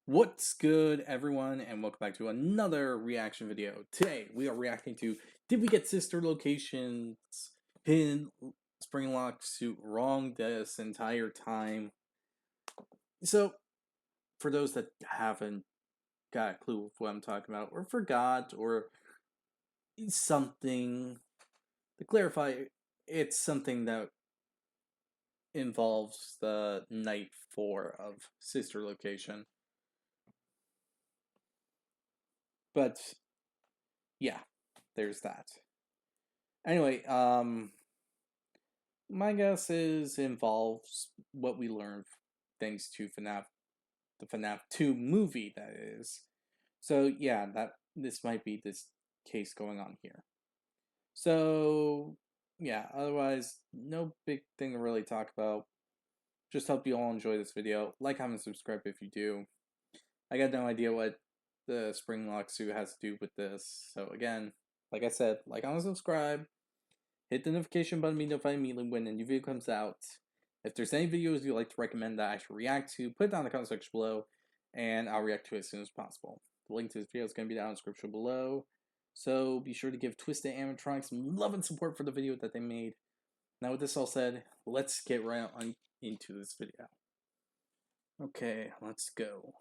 What's good, everyone, and welcome back to another reaction video. Today, we are reacting to Did We Get Sister Locations Hidden Springlock Suit Wrong this entire time? So, for those that haven't got a clue of what I'm talking about, or forgot, or something, to clarify, it's something that involves the night 4 of Sister Location. But yeah, there's that. Anyway, my guess is involves what we learned thanks to the FNAF 2 movie, that is. So yeah, this might be this case going on here. So yeah, otherwise, no big thing to really talk about. Just hope you all enjoy this video. Like, comment, subscribe if you do. I got no idea what the Springlock suit has to do with this. So again, like I said, like, comment, subscribe. Hit the notification button to be notified immediately when a new video comes out. If there's any videos you'd like to recommend that I should react to, put it down in the comment section below, and I'll react to it as soon as possible. The link to this video is going to be down in the description below, so be sure to give Twisted Animatronics some love and support for the video that they made. Now with this all said, let's get right on into this video. Okay, let's go.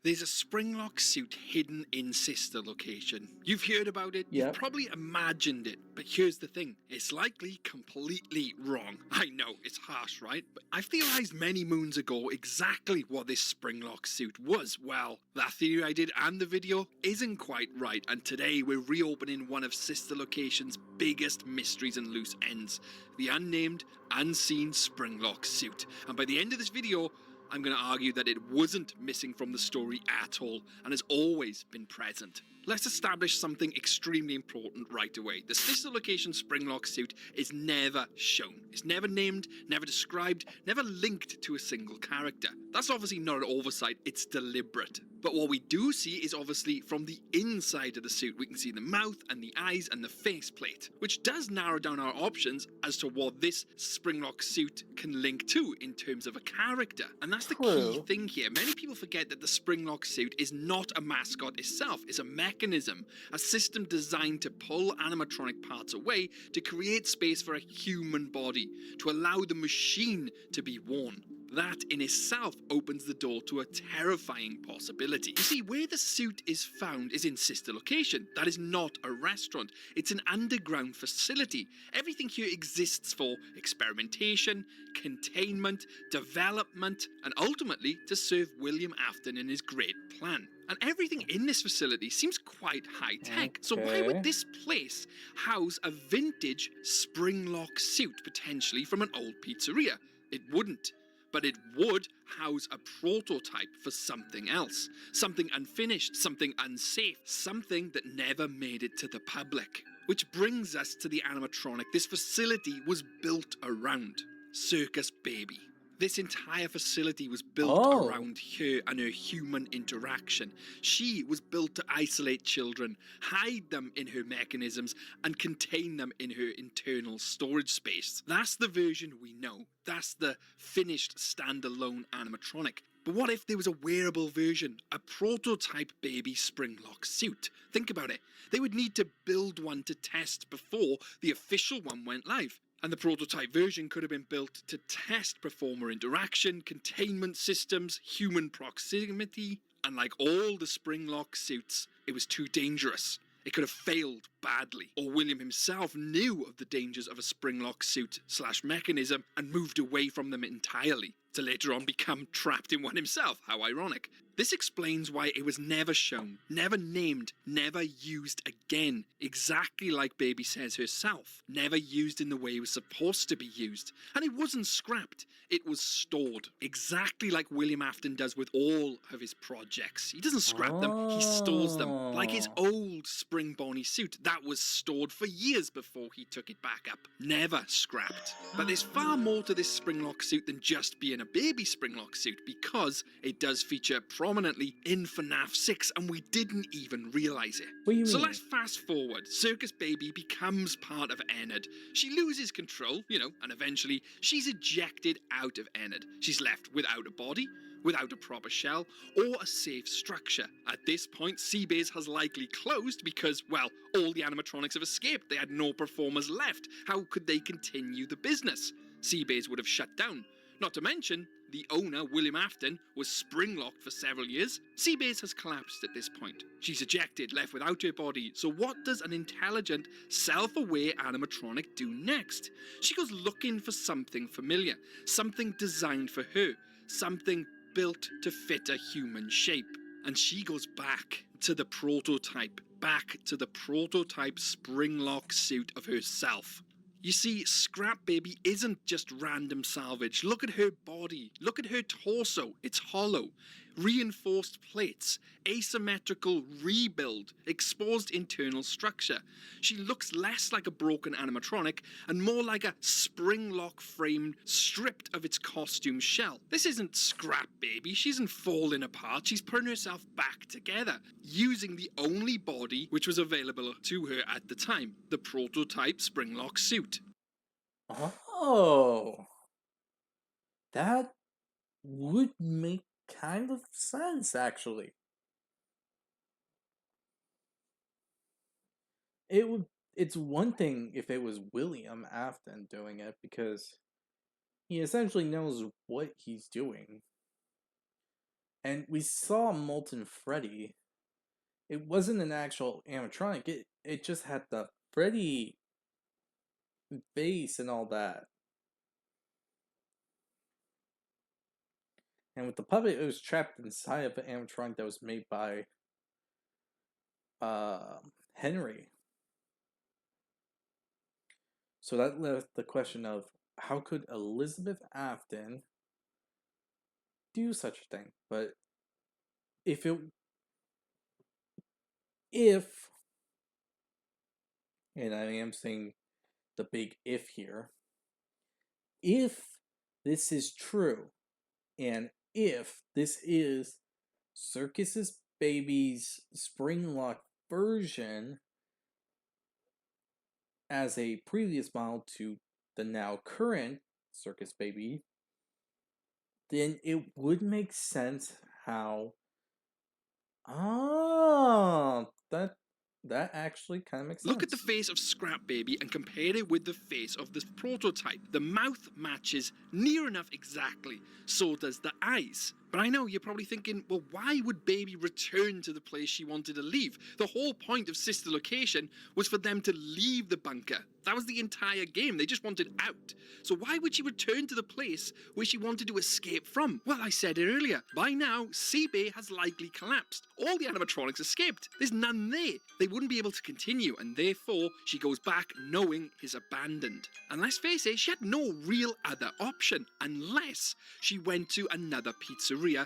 There's a Springlock suit hidden in Sister Location. You've heard about it, You've probably imagined it, but here's the thing, it's likely completely wrong. I know, it's harsh, right? But I theorized many moons ago exactly what this Springlock suit was. Well, that theory I did and the video isn't quite right, and today we're reopening one of Sister Location's biggest mysteries and loose ends, the unnamed, unseen Springlock suit. And by the end of this video, I'm going to argue that it wasn't missing from the story at all and has always been present. Let's establish something extremely important right away. The Sister Location Springlock suit is never shown. It's never named, never described, never linked to a single character. That's obviously not an oversight, it's deliberate. But what we do see is obviously from the inside of the suit. We can see the mouth and the eyes and the faceplate, which does narrow down our options as to what this Springlock suit can link to in terms of a character. And that's the key thing here. Many people forget that the Springlock suit is not a mascot itself. It's a mechanism, a system designed to pull animatronic parts away to create space for a human body, to allow the machine to be worn. That in itself opens the door to a terrifying possibility. You see, where the suit is found is in Sister Location. That is not a restaurant. It's an underground facility. Everything here exists for experimentation, containment, development, and ultimately to serve William Afton in his great plan. And everything in this facility seems quite high-tech. So why would this place house a vintage Springlock suit, potentially from an old pizzeria? It wouldn't. But it would house a prototype for something else. Something unfinished, something unsafe, something that never made it to the public. Which brings us to the animatronic this facility was built around. Circus Baby. This entire facility was built around her and her human interaction. She was built to isolate children, hide them in her mechanisms, and contain them in her internal storage space. That's the version we know. That's the finished standalone animatronic. But what if there was a wearable version, a prototype baby Springlock suit? Think about it. They would need to build one to test before the official one went live. And the prototype version could have been built to test performer interaction, containment systems, human proximity, and like all the Springlock suits, it was too dangerous. It could have failed badly, or William himself knew of the dangers of a Springlock suit / mechanism and moved away from them entirely, to later on become trapped in one himself. How ironic. This explains why it was never shown, never named, never used again, exactly like Baby says herself, never used in the way it was supposed to be used. And it wasn't scrapped, it was stored, exactly like William Afton does with all of his projects. He doesn't scrap them, he stores them, like his old Spring Bonnie suit that was stored for years before he took it back up, never scrapped. But there's far more to this Springlock suit than just being a baby Springlock suit, because it does feature prominently in FNAF 6 and we didn't even realise it. So let's fast forward. Circus Baby becomes part of Enid. She loses control, and eventually she's ejected out of Enid. She's left without a body, without a proper shell or a safe structure. At this point, Seabase has likely closed because, well, all the animatronics have escaped. They had no performers left. How could they continue the business? Seabase would have shut down. Not to mention, the owner, William Afton, was spring-locked for several years. Seabase has collapsed at this point. She's ejected, left without her body. So what does an intelligent, self-aware animatronic do next? She goes looking for something familiar, something designed for her, something built to fit a human shape. And she goes back to the prototype, back to the prototype Springlock suit of herself. You see, Scrap Baby isn't just random salvage. Look at her body. Look at her torso. It's hollow. Reinforced plates. Asymmetrical rebuild. Exposed internal structure. She looks less like a broken animatronic and more like a Springlock frame stripped of its costume shell. This isn't Scrap Baby. She isn't falling apart. She's putting herself back together, using the only body which was available to her at the time, the prototype Springlock suit. Oh, that would make kind of sense, actually. It's one thing if it was William Afton doing it, because he essentially knows what he's doing. And we saw Molten Freddy. It wasn't an actual animatronic. It just had the Freddy face and all that. And with the puppet, it was trapped inside of an animatronic that was made by Henry. So that left the question of how could Elizabeth Afton do such a thing? But if and I am saying the big if here, if this is true, and if this is Circus's Baby's Springlock version as a previous model to the now current Circus Baby, then it would make sense how that actually kind of makes sense. Look at the face of Scrap Baby and compare it with the face of this prototype. The mouth matches near enough exactly, so does the eyes. But I know you're probably thinking, well, why would Baby return to the place she wanted to leave? The whole point of Sister Location was for them to leave the bunker. That was the entire game. They just wanted out. So why would she return to the place where she wanted to escape from? Well, I said it earlier. By now, Seabay has likely collapsed. All the animatronics escaped. There's none there. They wouldn't be able to continue, and therefore, she goes back knowing he's abandoned. And let's face it, she had no real other option, unless she went to another pizzeria,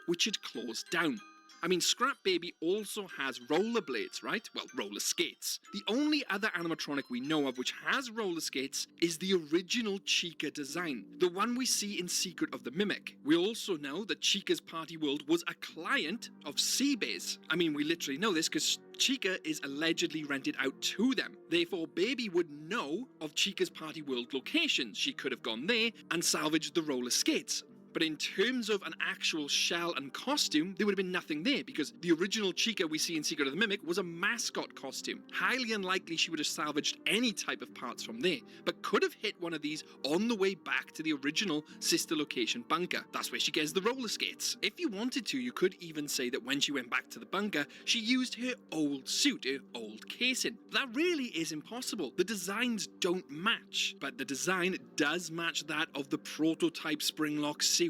which had closed down. I mean, Scrap Baby also has rollerblades, right? Well, roller skates. The only other animatronic we know of which has roller skates is the original Chica design, the one we see in Secret of the Mimic. We also know that Chica's Party World was a client of Seabay's. I mean, we literally know this because Chica is allegedly rented out to them. Therefore, Baby would know of Chica's Party World locations. She could have gone there and salvaged the roller skates. But in terms of an actual shell and costume, there would have been nothing there because the original Chica we see in Secret of the Mimic was a mascot costume. Highly unlikely she would have salvaged any type of parts from there, but could have hit one of these on the way back to the original Sister Location bunker. That's where she gets the roller skates. If you wanted to, you could even say that when she went back to the bunker, she used her old suit, her old casing. But that really is impossible. The designs don't match, but the design does match that of the prototype Springlock suit.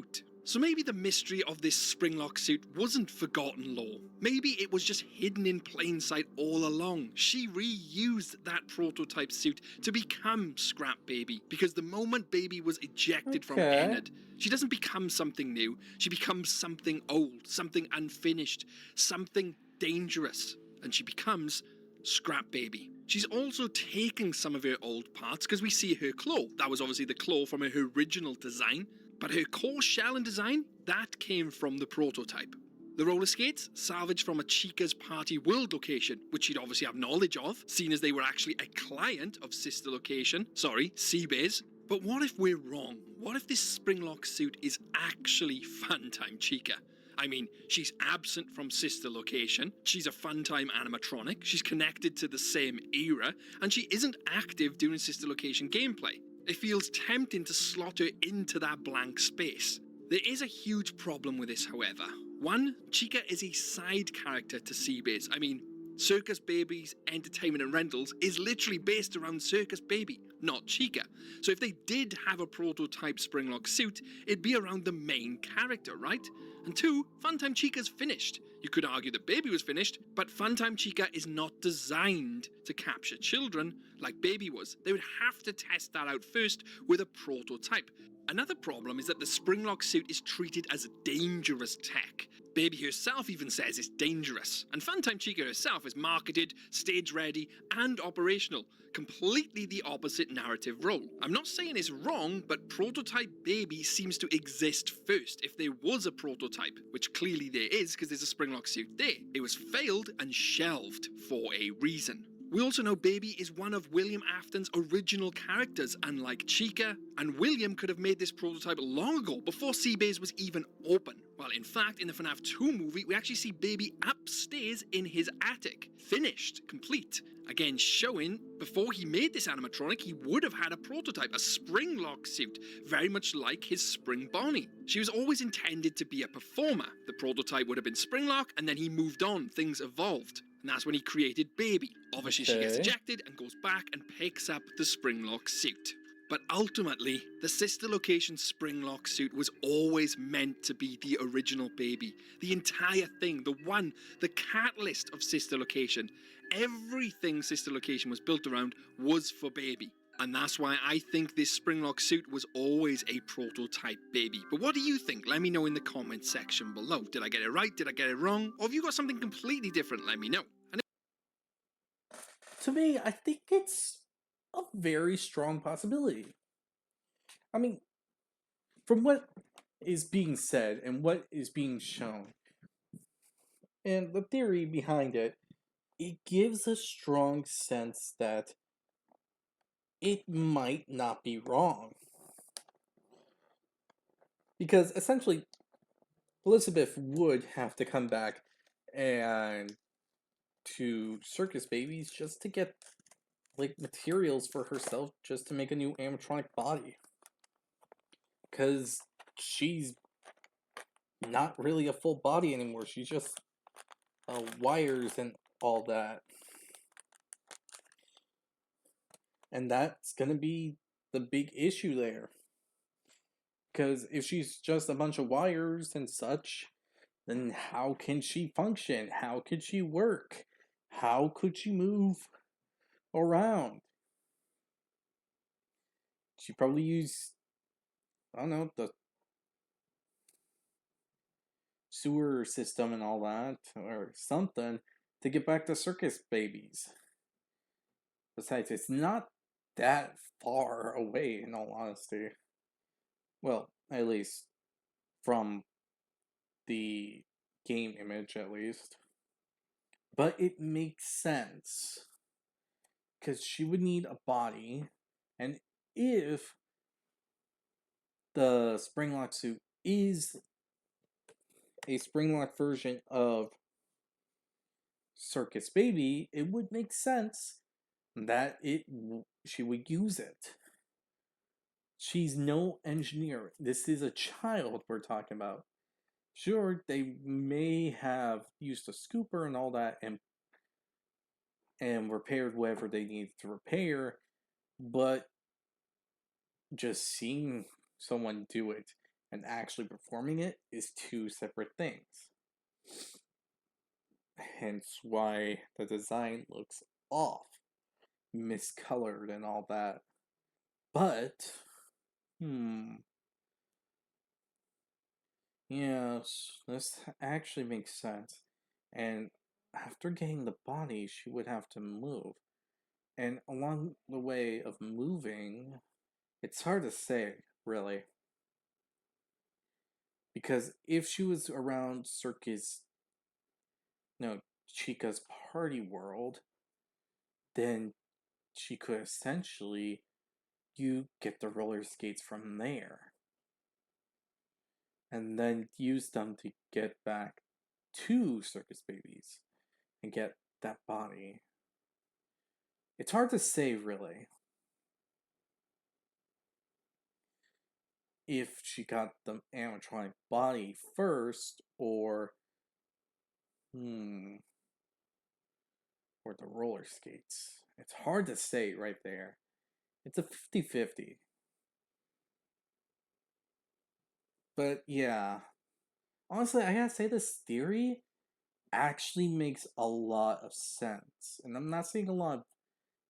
So maybe the mystery of this Springlock suit wasn't forgotten lore. Maybe it was just hidden in plain sight all along. She reused that prototype suit to become Scrap Baby, because the moment Baby was ejected from Ennard, she doesn't become something new. She becomes something old, something unfinished, something dangerous, and she becomes Scrap Baby. She's also taking some of her old parts because we see her claw. That was obviously the claw from her original design. But her core shell and design, that came from the prototype. The roller skates, salvaged from a Chica's Party World location, which she'd obviously have knowledge of, seeing as they were actually a client of Sister Location, Seabay's. But what if we're wrong? What if this Springlock suit is actually Funtime Chica? I mean, she's absent from sister location, she's a Funtime animatronic, she's connected to the same era, and she isn't active during sister location gameplay. It feels tempting to slot her into that blank space. There is a huge problem with this, however. One, Chica is a side character to Seabase. I mean, Circus Baby's entertainment and rentals is literally based around Circus Baby, not Chica. So if they did have a prototype Springlock suit, it'd be around the main character, right? And two, Funtime Chica's finished. You could argue that Baby was finished, but Funtime Chica is not designed to capture children like Baby was. They would have to test that out first with a prototype. Another problem is that the Springlock suit is treated as dangerous tech. Baby herself even says it's dangerous, and Funtime Chica herself is marketed, stage ready, and operational. Completely the opposite narrative role. I'm not saying it's wrong, but prototype Baby seems to exist first if there was a prototype, which clearly there is because there's a Springlock suit there. It was failed and shelved for a reason. We also know Baby is one of William Afton's original characters, unlike Chica, and William could have made this prototype long ago, before Seabase was even open. Well, in fact, in the FNAF 2 movie, we actually see Baby upstairs in his attic, finished, complete. Again, showing, before he made this animatronic, he would have had a prototype, a Springlock suit, very much like his Spring Bonnie. She was always intended to be a performer. The prototype would have been Springlock, and then he moved on, things evolved. And that's when he created Baby. Obviously, she gets ejected and goes back and picks up the Springlock suit. But ultimately, the sister location Springlock suit was always meant to be the original Baby. The entire thing, the catalyst of sister location. Everything sister location was built around was for Baby. And that's why I think this Springlock suit was always a prototype Baby. But what do you think? Let me know in the comments section below. Did I get it right? Did I get it wrong? Or have you got something completely different? Let me know. To me, I think it's a very strong possibility. I mean, from what is being said and what is being shown, and the theory behind it, it gives a strong sense that it might not be wrong. Because essentially, Elizabeth would have to come back and to Circus Babies just to get like materials for herself just to make a new animatronic body. Because she's not really a full body anymore. She's just wires and all that. And that's gonna be the big issue there. Because if she's just a bunch of wires and such, then how can she function? How could she work? How could she move around? She probably used, I don't know, the sewer system and all that, or something, to get back to Circus Babies. Besides, it's not that far away, in all honesty. Well, at least from the game image, at least. But it makes sense. Because she would need a body, and if the Springlock suit is a Springlock version of Circus Baby, it would make sense that she would use it. She's no engineer. This is a child we're talking about. Sure, they may have used a scooper and all that and repaired whatever they needed to repair, but just seeing someone do it and actually performing it is two separate things. Hence why the design looks off, miscolored and all that. But, yes, this actually makes sense. And after getting the body, she would have to move. And along the way of moving, it's hard to say, really. Because if she was around Chica's party world, then she could essentially you get the roller skates from there. And then use them to get back to Circus Babies and get that body. It's hard to say, really, if she got the animatronic body first or the roller skates. It's hard to say right there. It's a 50-50. But yeah, honestly, I gotta say this theory actually makes a lot of sense. And I'm not seeing a lot of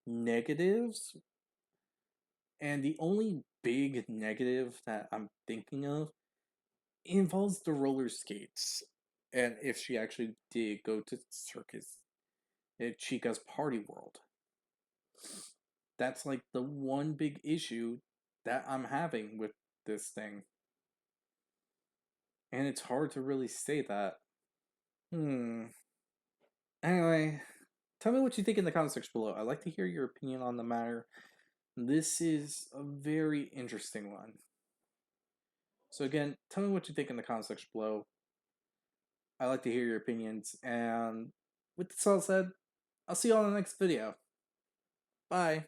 negatives. And the only big negative that I'm thinking of involves the roller skates. And if she actually did go to circus at Chica's Party World. That's like the one big issue that I'm having with this thing. And it's hard to really say that. Anyway, tell me what you think in the comment section below. I'd like to hear your opinion on the matter. This is a very interesting one. So again, tell me what you think in the comment section below. I'd like to hear your opinions. And with this all said, I'll see you all in the next video. Bye.